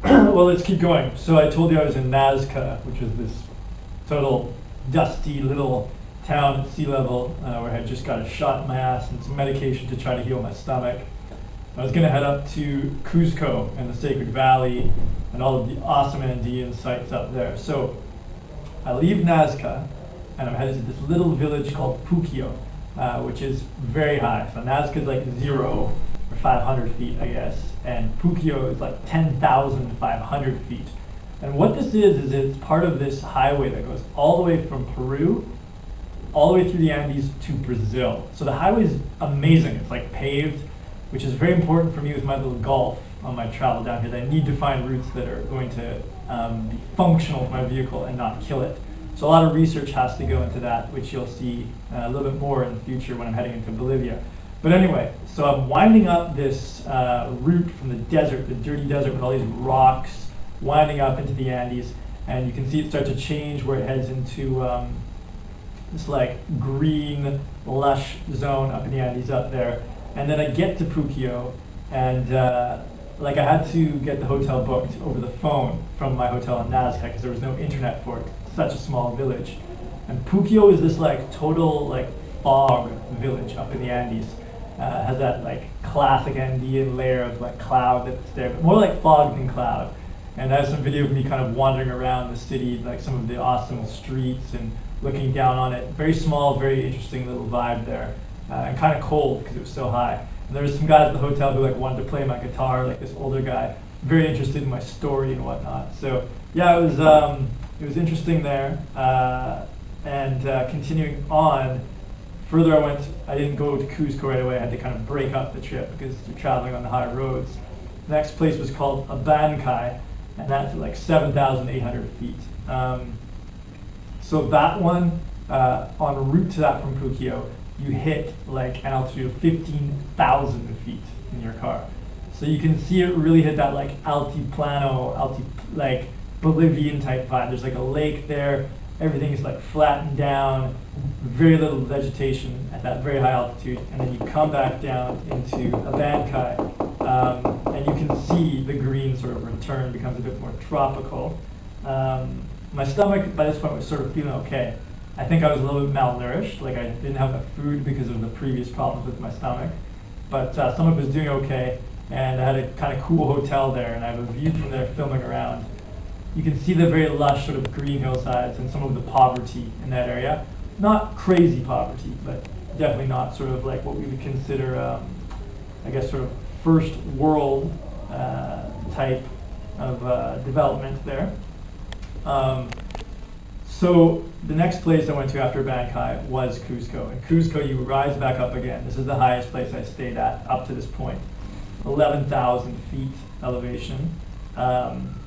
Well, let's keep going. So I told you I was in Nazca, which is this total dusty little town at sea level where I had just got a shot in my ass and some medication to try to heal my stomach. I was going to head up to Cusco and the Sacred Valley and all of the awesome Andean sites up there. So I leave Nazca and I'm headed to this little village called Puquio, which is very high. So Nazca is like 0 or 500 feet, I guess, and Puquio is like 10,500 feet. And what this is it's part of this highway that goes all the way from Peru, all the way through the Andes to Brazil. So the highway is amazing. It's like paved, which is very important for me with my little Golf on my travel down here. That I need to find routes that are going to be functional for my vehicle and not kill it. So a lot of research has to go into that, which you'll see a little bit more in the future when I'm heading into Bolivia. But anyway, so I'm winding up this route from the desert, the dirty desert with all these rocks, winding up into the Andes, and you can see it start to change where it heads into this like green, lush zone up in the Andes up there. And then I get to Puquio, and like I had to get the hotel booked over the phone from my hotel in Nazca because there was no internet for it. It's such a small village. And Puquio is this like total like fog village up in the Andes. Has that like classic Andean layer of like cloud that's there, but more like fog than cloud. And I have some video of me kind of wandering around the city, like some of the awesome streets and looking down on it. Very small, very interesting little vibe there. And kind of cold because it was so high. And there was some guys at the hotel who like wanted to play my guitar, like this older guy, very interested in my story and whatnot. So yeah, it was interesting there. And continuing on, further I didn't go to Cusco right away. I had to kind of break up the trip because you're traveling on the high roads. The next place was called Abancay, and that's like 7,800 feet. So that one, en route to that from Puquio, you hit like an altitude of 15,000 feet in your car. So you can see it really hit that like altiplano, like Bolivian type vibe. There's like a lake there. Everything is like flattened down, very little vegetation at that very high altitude. And then you come back down into Abancay, and you can see the green sort of return, becomes a bit more tropical. My stomach by this point was sort of feeling okay. I think I was a little bit malnourished, like I didn't have enough food because of the previous problems with my stomach. But stomach was doing okay, and I had a kind of cool hotel there, and I have a view from there filming around. You can see the very lush sort of green hillsides and some of the poverty in that area. Not crazy poverty, but definitely not sort of like what we would consider, I guess, sort of first world type of development there. So the next place I went to after Abancay was Cusco. In Cusco, you rise back up again. This is the highest place I stayed at up to this point, 11,000 feet elevation.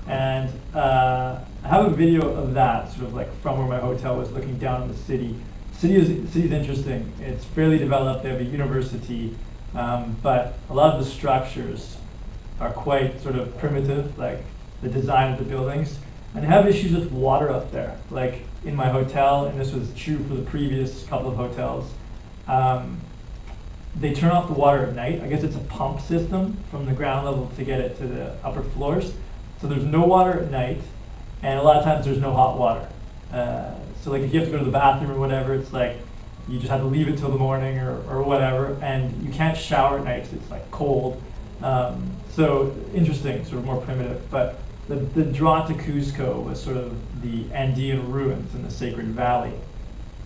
And I have a video of that, sort of like from where my hotel was, looking down on the city. City's interesting. It's fairly developed. They have a university, but a lot of the structures are quite sort of primitive, like the design of the buildings. And I have issues with water up there. Like in my hotel, and this was true for the previous couple of hotels, they turn off the water at night. I guess it's a pump system from the ground level to get it to the upper floors. So there's no water at night, and a lot of times there's no hot water. So like if you have to go to the bathroom or whatever, it's like you just have to leave it till the morning or whatever, and you can't shower at night because it's like cold. So interesting, sort of more primitive. But the draw to Cusco was sort of the Andean ruins in the Sacred Valley.